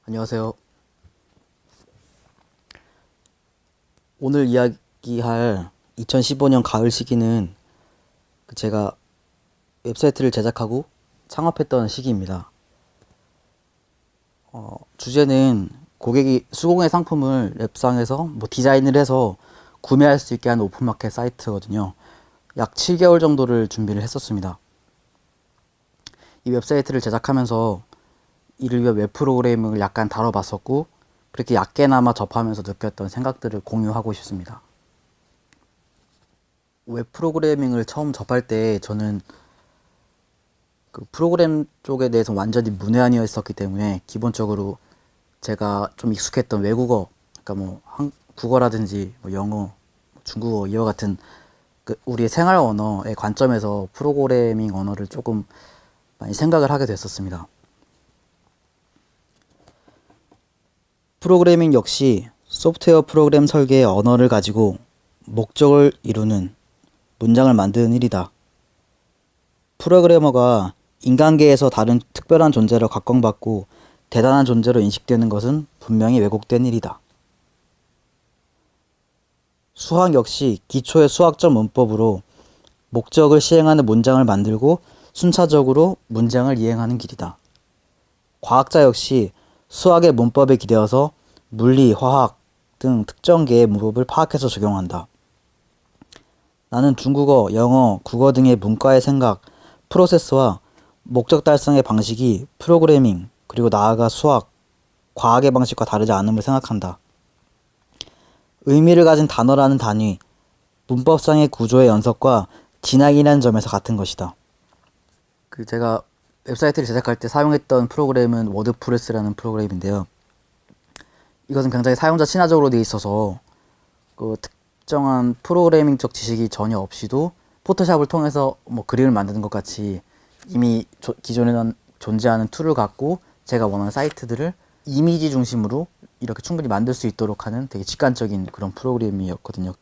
안녕하세요. 오늘 이야기할 2015년 가을 시기는 제가 웹사이트를 제작하고 창업했던 시기입니다. 주제는 고객이 수공예 상품을 웹상에서 디자인을 해서 구매할 수 있게 하는 오픈마켓 사이트거든요. 약 7개월 정도를 준비를 했었습니다. 이 웹사이트를 제작하면서 이를 위해 웹 프로그래밍을 약간 다뤄봤었고, 그렇게 얕게나마 접하면서 느꼈던 생각들을 공유하고 싶습니다. 웹 프로그래밍을 처음 접할 때 저는 그 프로그램 쪽에 대해서 완전히 문외한이어 있었기 때문에 기본적으로 제가 좀 익숙했던 외국어, 그러니까 국어라든지 영어, 중국어 이와 같은 우리의 생활 언어의 관점에서 프로그래밍 언어를 조금 많이 생각을 하게 됐었습니다. 프로그래밍 역시 소프트웨어 프로그램 설계의 언어를 가지고 목적을 이루는 문장을 만드는 일이다. 프로그래머가 인간계에서 다른 특별한 존재로 각광받고 대단한 존재로 인식되는 것은 분명히 왜곡된 일이다. 수학 역시 기초의 수학적 문법으로 목적을 시행하는 문장을 만들고 순차적으로 문장을 이행하는 길이다. 과학자 역시 수학의 문법에 기대어서 물리, 화학 등 특정계의 문법을 파악해서 적용한다. 나는 중국어, 영어, 국어 등의 문과의 생각, 프로세스와 목적 달성의 방식이 프로그래밍, 그리고 나아가 수학, 과학의 방식과 다르지 않음을 생각한다. 의미를 가진 단어라는 단위, 문법상의 구조의 연속과 진학이라는 점에서 같은 것이다. 제가 웹사이트를 제작할 때 사용했던 프로그램은 워드프레스라는 프로그램인데요. 이것은 굉장히 사용자 친화적으로 되어 있어서 특정한 프로그래밍적 지식이 전혀 없이도 포토샵을 통해서 그림을 만드는 것 같이 이미 기존에 존재하는 툴을 갖고 제가 원하는 사이트들을 이미지 중심으로 이렇게 충분히 만들 수 있도록 하는 되게 직관적인 그런 프로그램이었거든요.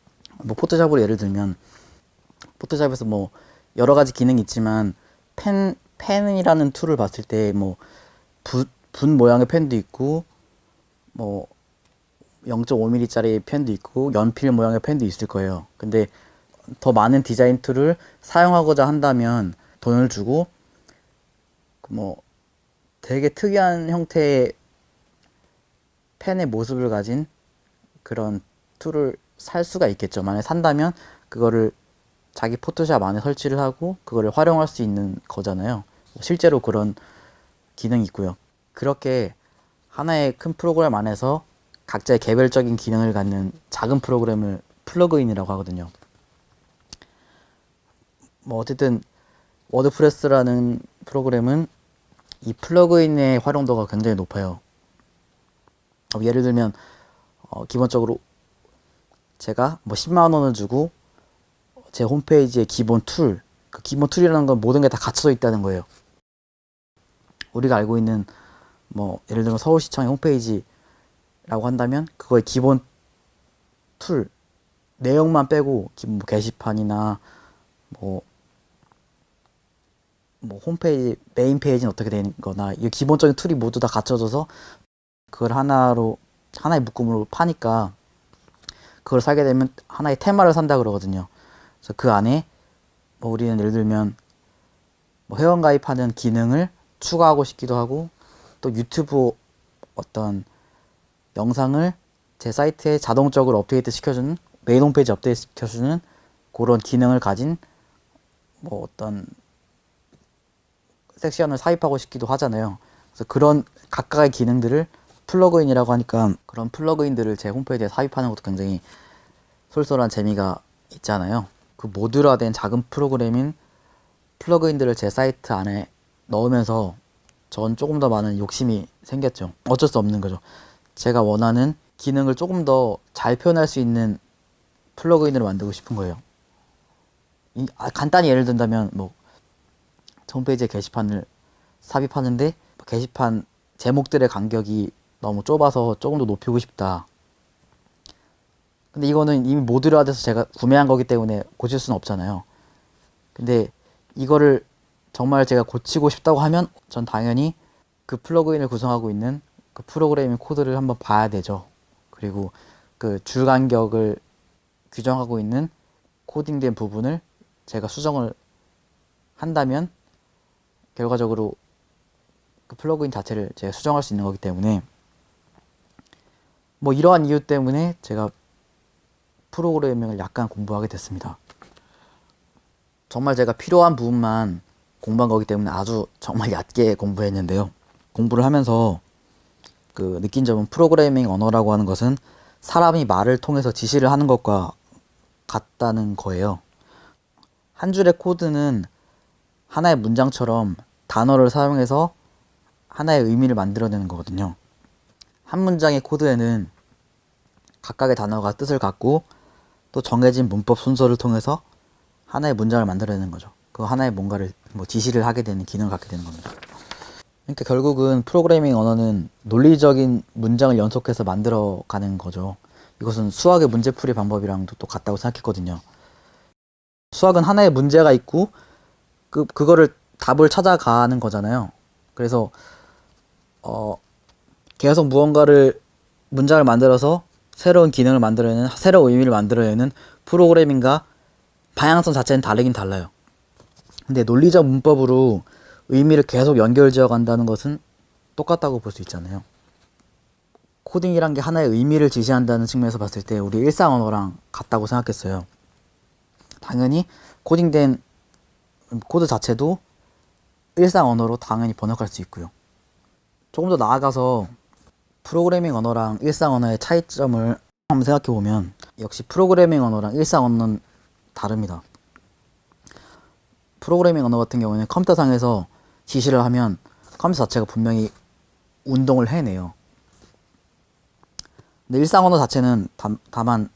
포토샵으로 예를 들면 포토샵에서 여러 가지 기능이 있지만 펜이라는 툴을 봤을 때 붓 모양의 펜도 있고 0.5mm짜리 펜도 있고 연필 모양의 펜도 있을 거예요. 근데 더 많은 디자인 툴을 사용하고자 한다면 돈을 주고 되게 특이한 형태의 펜의 모습을 가진 그런 툴을 살 수가 있겠죠. 만약에 산다면 그거를 자기 포토샵 안에 설치를 하고 그거를 활용할 수 있는 거잖아요. 실제로 그런 기능이 있고요. 그렇게 하나의 큰 프로그램 안에서 각자의 개별적인 기능을 갖는 작은 프로그램을 플러그인이라고 하거든요. 어쨌든 워드프레스라는 프로그램은 이 플러그인의 활용도가 굉장히 높아요. 예를 들면 기본적으로 제가 10만 원을 주고 제 홈페이지의 기본 툴, 그 기본 툴이라는 건 모든 게 다 갖춰져 있다는 거예요. 우리가 알고 있는 예를 들면 서울시청의 홈페이지라고 한다면 그거의 기본 툴 내용만 빼고 기본 게시판이나 홈페이지 메인 페이지는 어떻게 되는 거나 이 기본적인 툴이 모두 다 갖춰져서 그걸 하나의 묶음으로 파니까 그걸 사게 되면 하나의 테마를 산다 그러거든요. 그래서 그 안에 우리는 예를 들면 회원 가입하는 기능을 추가하고 싶기도 하고 또 유튜브 어떤 영상을 제 사이트에 자동적으로 업데이트 시켜주는 메인 홈페이지 업데이트 시켜주는 그런 기능을 가진 어떤 섹션을 삽입하고 싶기도 하잖아요. 그래서 그런 각각의 기능들을 플러그인이라고 하니까 그런 플러그인들을 제 홈페이지에 삽입하는 것도 굉장히 쏠쏠한 재미가 있잖아요. 그 모듈화된 작은 프로그램인 플러그인들을 제 사이트 안에 넣으면서 전 조금 더 많은 욕심이 생겼죠. 어쩔 수 없는 거죠. 제가 원하는 기능을 조금 더 잘 표현할 수 있는 플러그인으로 만들고 싶은 거예요. 간단히 예를 든다면 홈페이지에 게시판을 삽입하는데 게시판 제목들의 간격이 너무 좁아서 조금 더 높이고 싶다. 근데 이거는 이미 모듈화돼서 제가 구매한 거기 때문에 고칠 수는 없잖아요. 근데 이거를 정말 제가 고치고 싶다고 하면 전 당연히 그 플러그인을 구성하고 있는 그 프로그래밍 코드를 한번 봐야 되죠. 그리고 그 줄 간격을 규정하고 있는 코딩된 부분을 제가 수정을 한다면 결과적으로 그 플러그인 자체를 제가 수정할 수 있는 거기 때문에 뭐 이러한 이유 때문에 제가 프로그래밍을 약간 공부하게 됐습니다. 정말 제가 필요한 부분만 공부한 거기 때문에 아주 정말 얕게 공부했는데요. 공부를 하면서 그 느낀 점은 프로그래밍 언어라고 하는 것은 사람이 말을 통해서 지시를 하는 것과 같다는 거예요. 한 줄의 코드는 하나의 문장처럼 단어를 사용해서 하나의 의미를 만들어내는 거거든요. 한 문장의 코드에는 각각의 단어가 뜻을 갖고 또 정해진 문법 순서를 통해서 하나의 문장을 만들어내는 거죠. 그 하나의 뭔가를 뭐 지시를 하게 되는 기능을 갖게 되는 겁니다. 그러니까 결국은 프로그래밍 언어는 논리적인 문장을 연속해서 만들어가는 거죠. 이것은 수학의 문제풀이 방법이랑도 또 같다고 생각했거든요. 수학은 하나의 문제가 있고 그거를 답을 찾아가는 거잖아요. 그래서 계속 무언가를 문장을 만들어서 새로운 기능을 만들어내는 새로운 의미를 만들어내는 프로그래밍과 방향성 자체는 다르긴 달라요. 근데 논리적 문법으로 의미를 계속 연결지어 간다는 것은 똑같다고 볼 수 있잖아요. 코딩이란 게 하나의 의미를 지시한다는 측면에서 봤을 때 우리 일상 언어랑 같다고 생각했어요. 당연히 코딩된 코드 자체도 일상 언어로 당연히 번역할 수 있고요. 조금 더 나아가서 프로그래밍 언어랑 일상 언어의 차이점을 한번 생각해 보면 역시 프로그래밍 언어랑 일상 언어는 다릅니다. 프로그래밍 언어 같은 경우는 컴퓨터상에서 지시를 하면 컴퓨터 자체가 분명히 운동을 해내요. 근데 일상 언어 자체는 다만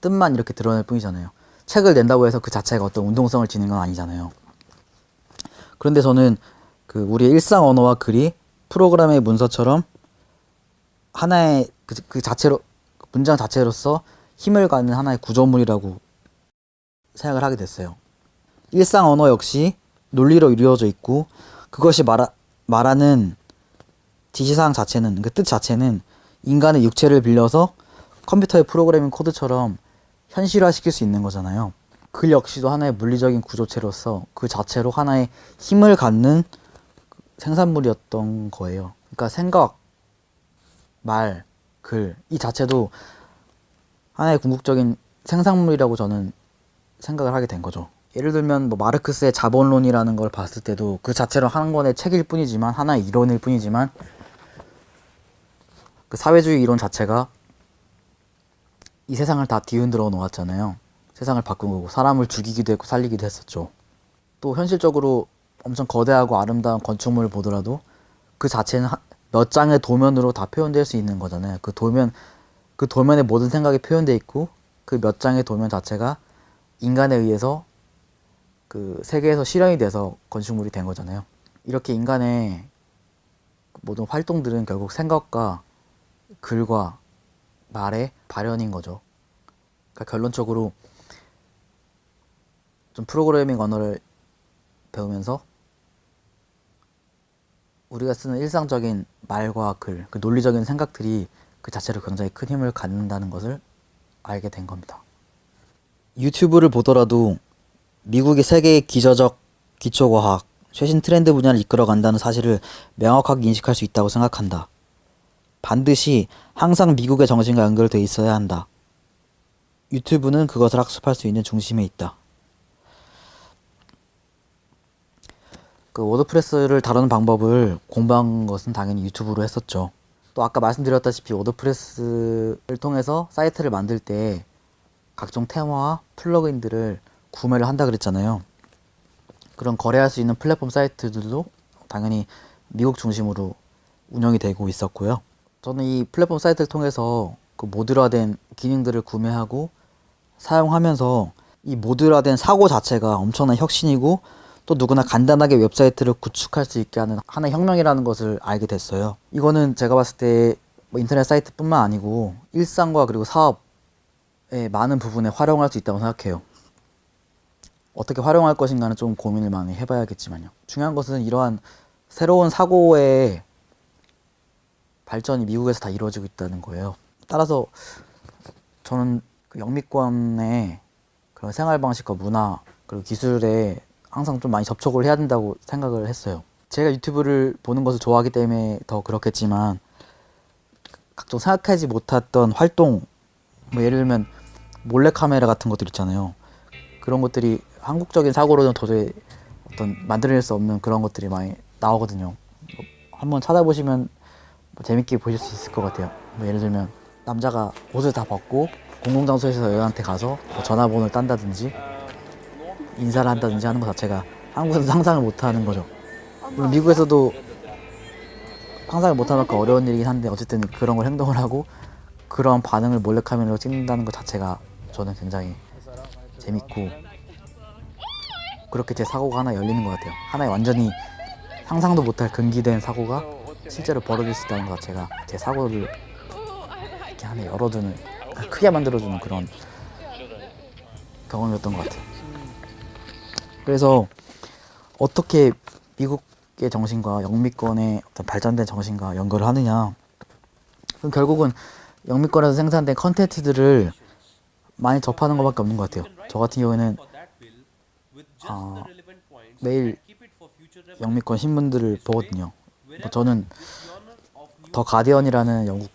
뜻만 이렇게 드러낼 뿐이잖아요. 책을 낸다고 해서 그 자체가 어떤 운동성을 지닌 건 아니잖아요. 그런데 저는 그 우리의 일상 언어와 글이 프로그램의 문서처럼 하나의 그 자체로 문장 자체로서 힘을 갖는 하나의 구조물이라고 생각을 하게 됐어요. 일상 언어 역시 논리로 이루어져 있고 그것이 말하는 지시사항 자체는 그 뜻 자체는 인간의 육체를 빌려서 컴퓨터의 프로그래밍 코드처럼 현실화시킬 수 있는 거잖아요. 글 역시도 하나의 물리적인 구조체로서 그 자체로 하나의 힘을 갖는 생산물이었던 거예요. 그러니까 생각, 말, 글 이 자체도 하나의 궁극적인 생산물이라고 저는 생각을 하게 된 거죠. 예를 들면 뭐 마르크스의 자본론이라는 걸 봤을 때도 그 자체로 한 권의 책일 뿐이지만 하나의 이론일 뿐이지만 그 사회주의 이론 자체가 이 세상을 다 뒤흔들어 놓았잖아요. 세상을 바꾼 거고 사람을 죽이기도 했고 살리기도 했었죠. 또 현실적으로 엄청 거대하고 아름다운 건축물을 보더라도 그 자체는 몇 장의 도면으로 다 표현될 수 있는 거잖아요. 그 도면에 모든 생각이 표현되어 있고 그 몇 장의 도면 자체가 인간에 의해서 그 세계에서 실현이 돼서 건축물이 된 거잖아요. 이렇게 인간의 모든 활동들은 결국 생각과 글과 말의 발현인 거죠. 그러니까 결론적으로 좀 프로그래밍 언어를 배우면서 우리가 쓰는 일상적인 말과 글, 그 논리적인 생각들이 그 자체로 굉장히 큰 힘을 갖는다는 것을 알게 된 겁니다. 유튜브를 보더라도 미국이 세계의 기저적 기초과학, 최신 트렌드 분야를 이끌어간다는 사실을 명확하게 인식할 수 있다고 생각한다. 반드시 항상 미국의 정신과 연결되어 있어야 한다. 유튜브는 그것을 학습할 수 있는 중심에 있다. 그 워드프레스를 다루는 방법을 공부한 것은 당연히 유튜브로 했었죠. 또 아까 말씀드렸다시피 워드프레스를 통해서 사이트를 만들 때 각종 테마와 플러그인들을 구매를 한다 그랬잖아요. 그런 거래할 수 있는 플랫폼 사이트들도 당연히 미국 중심으로 운영이 되고 있었고요. 저는 이 플랫폼 사이트를 통해서 그 모듈화된 기능들을 구매하고 사용하면서 이 모듈화된 사고 자체가 엄청난 혁신이고 또 누구나 간단하게 웹사이트를 구축할 수 있게 하는 하나의 혁명이라는 것을 알게 됐어요. 이거는 제가 봤을 때 뭐 인터넷 사이트뿐만 아니고 일상과 그리고 사업의 많은 부분에 활용할 수 있다고 생각해요. 어떻게 활용할 것인가는 좀 고민을 많이 해봐야겠지만요. 중요한 것은 이러한 새로운 사고의 발전이 미국에서 다 이루어지고 있다는 거예요. 따라서 저는 그 영미권의 그런 생활 방식과 문화 그리고 기술에 항상 좀 많이 접촉을 해야 된다고 생각을 했어요. 제가 유튜브를 보는 것을 좋아하기 때문에 더 그렇겠지만 각종 생각하지 못했던 활동, 뭐 예를 들면 몰래카메라 같은 것들 있잖아요. 그런 것들이 한국적인 사고로는 도저히 어떤 만들어낼 수 없는 그런 것들이 많이 나오거든요. 한번 찾아보시면 뭐 재밌게 보실 수 있을 것 같아요. 뭐 예를 들면 남자가 옷을 다 벗고 공공장소에서 여자한테 가서 뭐 전화번호를 딴다든지 인사를 한다든지 하는 것 자체가 한국에서 상상을 못하는 거죠. 물론 미국에서도 상상을 못하는 만큼 어려운 일이긴 한데 어쨌든 그런 걸 행동을 하고 그런 반응을 몰래카메라로 찍는다는 것 자체가 저는 굉장히 재밌고 그렇게 제 사고가 하나 열리는 것 같아요. 하나의 완전히 상상도 못할 금기된 사고가 실제로 벌어질 수 있다는 것 자체가 제 사고를 이렇게 하나 열어두는 크게 만들어주는 그런 경험이었던 것 같아요. 그래서 어떻게 미국의 정신과 영미권의 어떤 발전된 정신과 연결을 하느냐. 그럼 결국은 영미권에서 생산된 컨텐츠들을 많이 접하는 것밖에 없는 것 같아요. 저 같은 경우에는 매일 영미권 신문들을 보거든요. 뭐 저는 더 가디언이라는 영국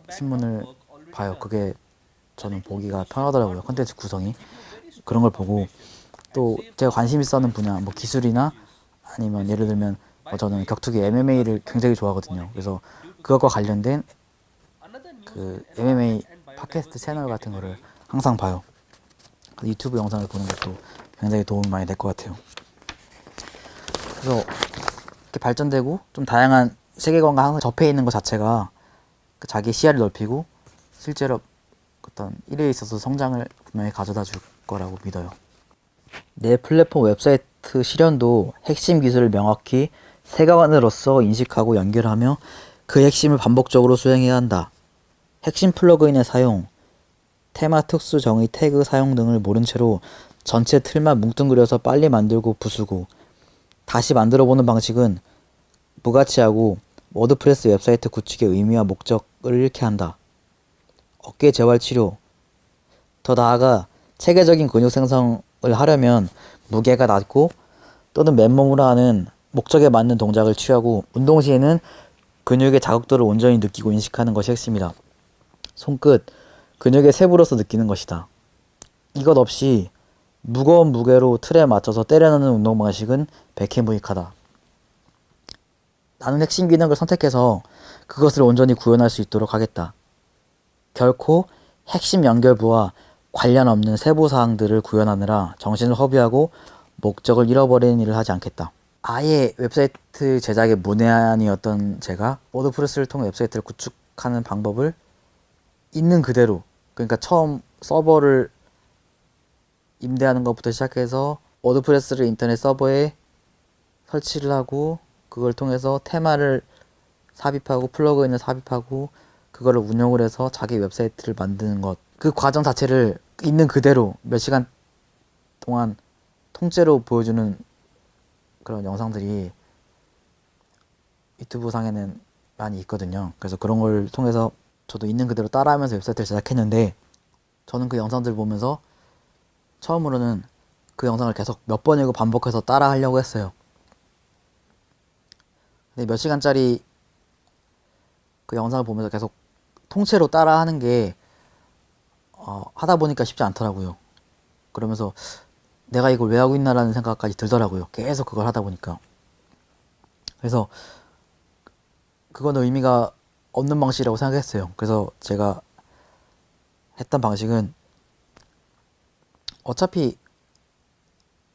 신문을 봐요. 그게 저는 보기가 편하더라고요. 컨텐츠 구성이. 그런 걸 보고 또 제가 관심 있어하는 분야, 뭐 기술이나 아니면 예를 들면 저는 격투기 MMA를 굉장히 좋아하거든요. 그래서 그것과 관련된 그 MMA 팟캐스트 채널 같은 거를 항상 봐요. 유튜브 영상을 보는 것도 굉장히 도움이 많이 될 것 같아요. 그래서 이렇게 발전되고 좀 다양한 세계관과 항상 접해 있는 것 자체가 자기 시야를 넓히고 실제로 어떤 일에 있어서 성장을 분명히 가져다 줄 거라고 믿어요. 내 플랫폼 웹사이트 실현도 핵심 기술을 명확히 세계관으로서 인식하고 연결하며 그 핵심을 반복적으로 수행해야 한다. 핵심 플러그인의 사용, 테마 특수 정의 태그 사용 등을 모른 채로 전체 틀만 뭉뚱그려서 빨리 만들고 부수고 다시 만들어보는 방식은 무가치하고 워드프레스 웹사이트 구축의 의미와 목적을 잃게 한다. 어깨 재활 치료, 더 나아가 체계적인 근육 생성을 하려면 무게가 낮고 또는 맨몸으로 하는 목적에 맞는 동작을 취하고 운동 시에는 근육의 자극도를 온전히 느끼고 인식하는 것이 핵심이다. 손끝, 근육의 세부로서 느끼는 것이다. 이것 없이 무거운 무게로 틀에 맞춰서 때려넣는 운동 방식은 백해무익하다. 나는 핵심 기능을 선택해서 그것을 온전히 구현할 수 있도록 하겠다. 결코 핵심 연결부와 관련 없는 세부 사항들을 구현하느라 정신을 허비하고 목적을 잃어버리는 일을 하지 않겠다. 아예 웹사이트 제작의 문외한이었던 제가 워드프레스를 통해 웹사이트를 구축하는 방법을 있는 그대로, 그러니까 처음 서버를 임대하는 것부터 시작해서 워드프레스를 인터넷 서버에 설치를 하고 그걸 통해서 테마를 삽입하고 플러그인을 삽입하고 그거를 운영을 해서 자기 웹사이트를 만드는 것, 그 과정 자체를 있는 그대로 몇 시간 동안 통째로 보여주는 그런 영상들이 유튜브 상에는 많이 있거든요. 그래서 그런 걸 통해서 저도 있는 그대로 따라하면서 웹사이트를 제작했는데 저는 그 영상들을 보면서 처음으로는 그 영상을 계속 몇 번이고 반복해서 따라 하려고 했어요. 근데 몇 시간짜리 그 영상을 보면서 계속 통째로 따라 하는 게 하다 보니까 쉽지 않더라고요. 그러면서 내가 이걸 왜 하고 있나라는 생각까지 들더라고요. 계속 그걸 하다 보니까. 그래서 그건 의미가 없는 방식이라고 생각했어요. 그래서 제가 했던 방식은 어차피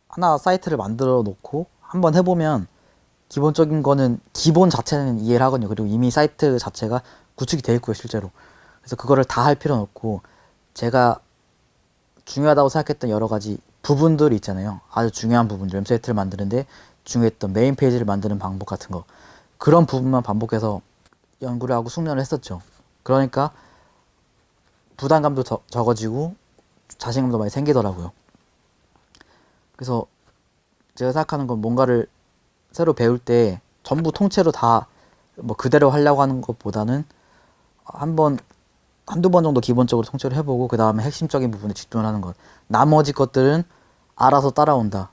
하나 사이트를 만들어 놓고 한번 해보면 기본적인 거는 기본 자체는 이해를 하거든요. 그리고 이미 사이트 자체가 구축이 되어 있고요, 실제로. 그래서 그거를 다 할 필요는 없고 제가 중요하다고 생각했던 여러 가지 부분들이 있잖아요. 아주 중요한 부분들, 웹사이트를 만드는데 중요했던 메인 페이지를 만드는 방법 같은 거, 그런 부분만 반복해서 연구를 하고 숙련을 했었죠. 그러니까 부담감도 적어지고 자신감도 많이 생기더라고요. 그래서 제가 생각하는 건 뭔가를 새로 배울 때 전부 통째로 다 뭐 그대로 하려고 하는 것보다는 한두 번 정도 기본적으로 통째로 해보고 그 다음에 핵심적인 부분에 집중을 하는 것. 나머지 것들은 알아서 따라온다.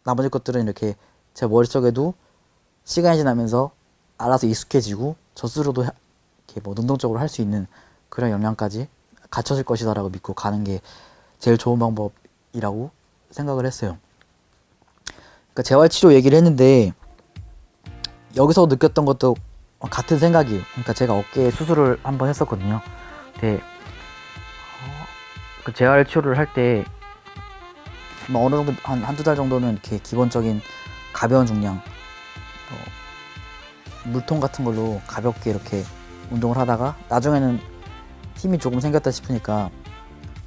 나머지 것들은 이렇게 제 머릿속에도 시간이 지나면서 알아서 익숙해지고 저 스스로도 이렇게 뭐 능동적으로 할 수 있는 그런 역량까지 갖춰질 것이다라고 믿고 가는 게 제일 좋은 방법이라고 생각을 했어요. 그러니까 재활치료 얘기를 했는데 여기서 느꼈던 것도 같은 생각이에요. 그러니까 제가 어깨에 수술을 한번 했었거든요. 근데 그 재활치료를 할 때 어느 정도 한두 달 정도는 이렇게 기본적인 가벼운 중량 물통 같은 걸로 가볍게 이렇게 운동을 하다가 나중에는 힘이 조금 생겼다 싶으니까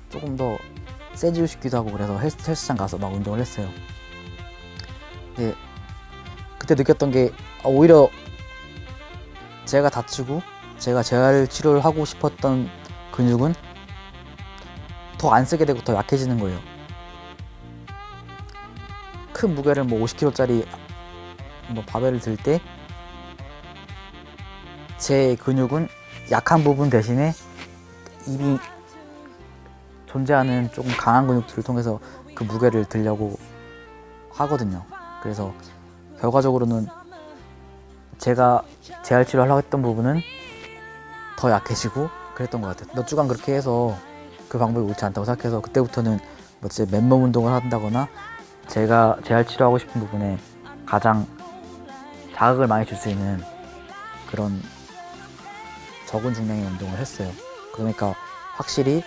조금 더 세지고 싶기도 하고 그래서 헬스장 가서 막 운동을 했어요. 근데 그때 느꼈던 게 오히려 제가 다치고 제가 재활 치료를 하고 싶었던 근육은 더 안 쓰게 되고 더 약해지는 거예요. 큰 무게를 뭐 50kg짜리 뭐 바벨을 들 때 제 근육은 약한 부분 대신에 이미 존재하는 조금 강한 근육들을 통해서 그 무게를 들려고 하거든요. 그래서 결과적으로는 제가 재활치료 하려고 했던 부분은 더 약해지고 그랬던 것 같아요. 몇 주간 그렇게 해서 그 방법이 옳지 않다고 생각해서 그때부터는 뭐 제 맨몸 운동을 한다거나 제가 재활치료하고 싶은 부분에 가장 자극을 많이 줄 수 있는 그런 적은 중량의 운동을 했어요. 그러니까 확실히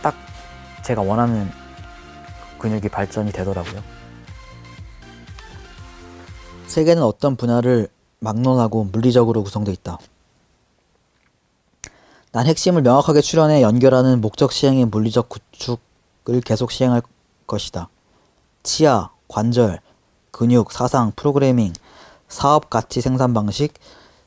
딱 제가 원하는 근육이 발전이 되더라고요. 세계는 어떤 분야를 막론하고 물리적으로 구성되어 있다. 난 핵심을 명확하게 추론해 연결하는 목적 시행의 물리적 구축을 계속 시행할 것이다. 치아, 관절, 근육, 사상, 프로그래밍, 사업 가치 생산 방식,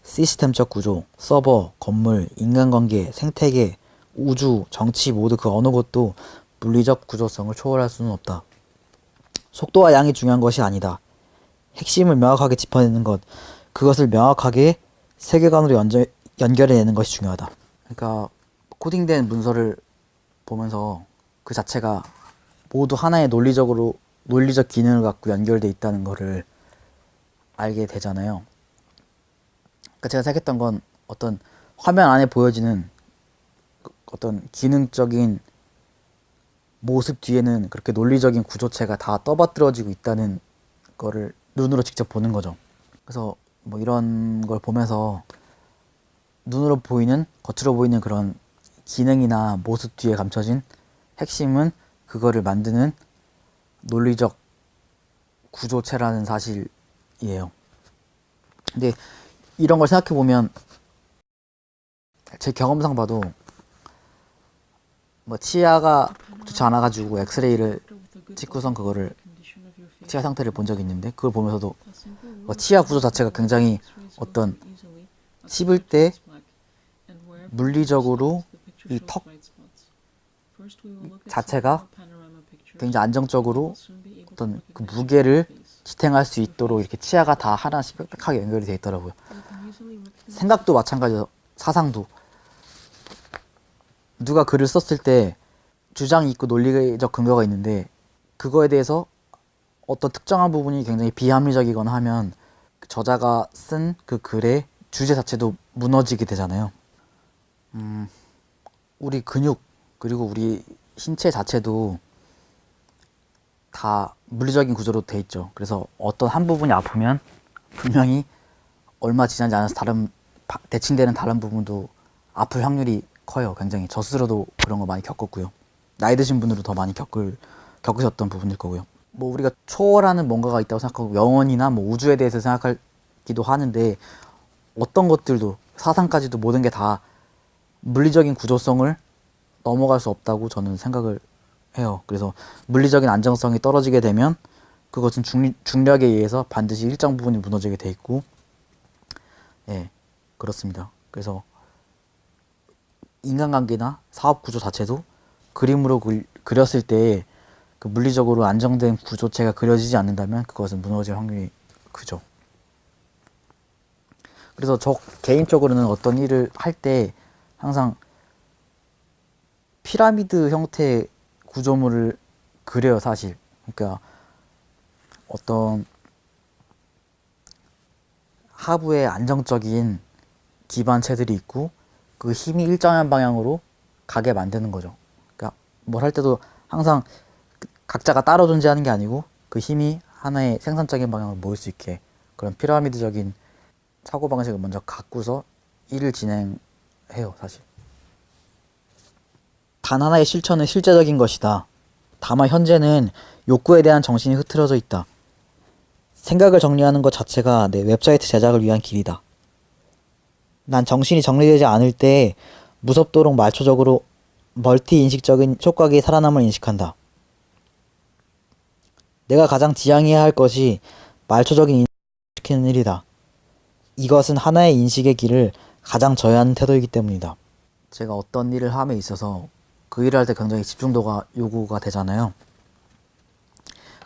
시스템적 구조, 서버, 건물, 인간관계, 생태계, 우주, 정치 모두 그 어느 것도 물리적 구조성을 초월할 수는 없다. 속도와 양이 중요한 것이 아니다. 핵심을 명확하게 짚어내는 것, 그것을 명확하게 세계관으로 연결해내는 것이 중요하다. 그러니까 코딩된 문서를 보면서 그 자체가 모두 하나의 논리적 기능을 갖고 연결돼 있다는 것을 알게 되잖아요. 그러니까 제가 생각했던 건 어떤 화면 안에 보여지는 어떤 기능적인 모습 뒤에는 그렇게 논리적인 구조체가 다 떠받들어지고 있다는 거를 눈으로 직접 보는 거죠. 그래서 뭐 이런 걸 보면서 눈으로 보이는, 겉으로 보이는 그런 기능이나 모습 뒤에 감춰진 핵심은 그거를 만드는 논리적 구조체라는 사실이에요. 근데 이런 걸 생각해 보면 제 경험상 봐도 뭐 치아가 좋지 않아 가지고 엑스레이를 찍고선 그거를 치아 상태를 본 적이 있는데 그걸 보면서도 뭐 치아 구조 자체가 굉장히 어떤 씹을 때 물리적으로 이 턱 자체가 굉장히 안정적으로 어떤 그 무게를 지탱할 수 있도록 이렇게 치아가 다 하나씩 빽빽하게 연결이 되어 있더라고요. 생각도 마찬가지로 사상도 누가 글을 썼을 때 주장이 있고 논리적 근거가 있는데 그거에 대해서 어떤 특정한 부분이 굉장히 비합리적이거나 하면 저자가 쓴 그 글의 주제 자체도 무너지게 되잖아요. 우리 근육 그리고 우리 신체 자체도 다 물리적인 구조로 돼 있죠. 그래서 어떤 한 부분이 아프면 분명히 얼마 지나지 않아서 대칭되는 다른 부분도 아플 확률이 커요. 굉장히 저 스스로도 그런 거 많이 겪었고요. 나이 드신 분들은 더 많이 겪으셨던 부분일 거고요. 뭐 우리가 초월하는 뭔가가 있다고 생각하고 영혼이나 뭐 우주에 대해서 생각하기도 하는데 어떤 것들도 사상까지도 모든 게 다 물리적인 구조성을 넘어갈 수 없다고 저는 생각을 해요. 그래서 물리적인 안정성이 떨어지게 되면 그것은 중력에 의해서 반드시 일정 부분이 무너지게 돼 있고 예, 그렇습니다. 그래서 인간관계나 사업 구조 자체도 그림으로 그렸을 때 그 물리적으로 안정된 구조체가 그려지지 않는다면 그것은 무너질 확률이 그죠. 그래서 저 개인적으로는 어떤 일을 할 때 항상 피라미드 형태의 구조물을 그려요, 사실. 그러니까 어떤 하부에 안정적인 기반체들이 있고 그 힘이 일정한 방향으로 가게 만드는 거죠. 그러니까 뭘 할 때도 항상 각자가 따로 존재하는 게 아니고 그 힘이 하나의 생산적인 방향으로 모일 수 있게 그런 피라미드적인 사고방식을 먼저 갖고서 일을 진행해요, 사실. 단 하나의 실천은 실제적인 것이다. 다만 현재는 욕구에 대한 정신이 흐트러져 있다. 생각을 정리하는 것 자체가 내 웹사이트 제작을 위한 길이다. 난 정신이 정리되지 않을 때 무섭도록 말초적으로 멀티 인식적인 촉각이 살아남을 인식한다. 내가 가장 지향해야 할 것이 말초적인 인식시키는 일이다. 이것은 하나의 인식의 길을 가장 저해하는 태도이기 때문이다. 제가 어떤 일을 함에 있어서 그 일을 할 때 굉장히 집중도가 요구가 되잖아요.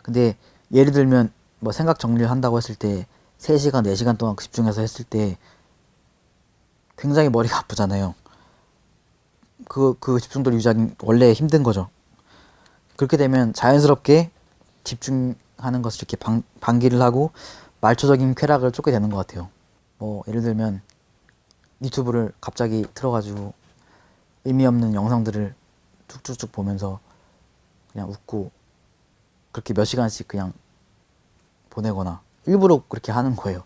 근데 예를 들면 뭐 생각 정리를 한다고 했을 때 3시간, 4시간 동안 집중해서 했을 때 굉장히 머리가 아프잖아요. 그 집중도를 유지하기 원래 힘든 거죠. 그렇게 되면 자연스럽게 집중하는 것을 이렇게 방기를 하고 말초적인 쾌락을 쫓게 되는 것 같아요. 뭐 예를 들면 유튜브를 갑자기 틀어가지고 의미 없는 영상들을 쭉쭉쭉 보면서 그냥 웃고 그렇게 몇 시간씩 그냥 보내거나 일부러 그렇게 하는 거예요.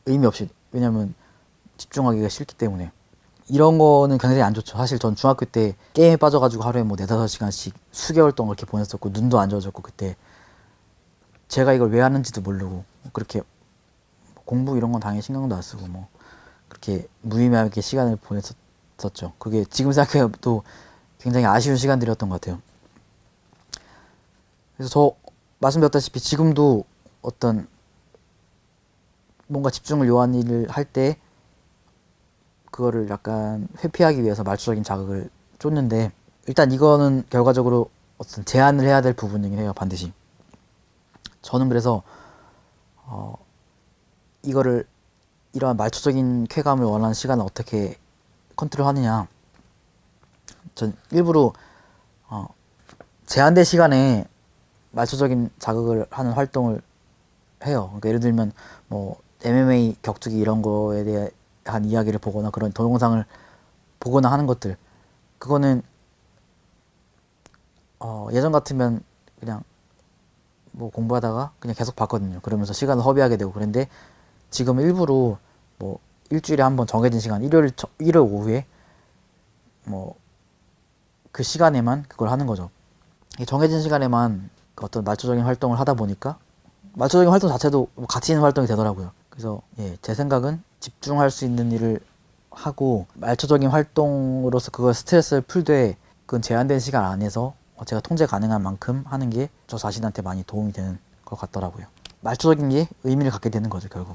의미 없이. 왜냐면 집중하기가 싫기 때문에. 이런 거는 굉장히 안 좋죠. 사실 전 중학교 때 게임에 빠져가지고 하루에 뭐 4-5시간씩 수개월 동안 그렇게 보냈었고 눈도 안 좋아졌고 그때 제가 이걸 왜 하는지도 모르고 그렇게 공부 이런 건 당연히 신경도 안 쓰고 뭐 그렇게 무의미하게 시간을 보냈었죠. 그게 지금 생각해도 굉장히 아쉬운 시간들이었던 것 같아요. 그래서 저 말씀드렸다시피 지금도 어떤 뭔가 집중을 요하는 일을 할 때 그거를 약간 회피하기 위해서 말초적인 자극을 쫓는데 일단 이거는 결과적으로 어떤 제한을 해야 될 부분이긴 해요, 반드시. 저는 그래서 이거를 이러한 말초적인 쾌감을 원하는 시간을 어떻게 컨트롤하느냐. 전 일부러 제한된 시간에 말초적인 자극을 하는 활동을 해요. 그러니까 예를 들면 뭐 MMA 격투기 이런 거에 대한 이야기를 보거나 그런 동영상을 보거나 하는 것들 그거는 예전 같으면 그냥 뭐 공부하다가 그냥 계속 봤거든요. 그러면서 시간을 허비하게 되고 그런데 지금 일부러 뭐 일주일에 한 번 정해진 시간 일요일 오후에 뭐 그 시간에만 그걸 하는 거죠. 정해진 시간에만 어떤 말초적인 활동을 하다 보니까 말초적인 활동 자체도 가치 있는 활동이 되더라고요. 그래서 제 생각은 집중할 수 있는 일을 하고 말초적인 활동으로서 그걸 스트레스를 풀되 그건 제한된 시간 안에서 제가 통제 가능한 만큼 하는 게 저 자신한테 많이 도움이 되는 것 같더라고요. 말초적인 게 의미를 갖게 되는 거죠, 결국.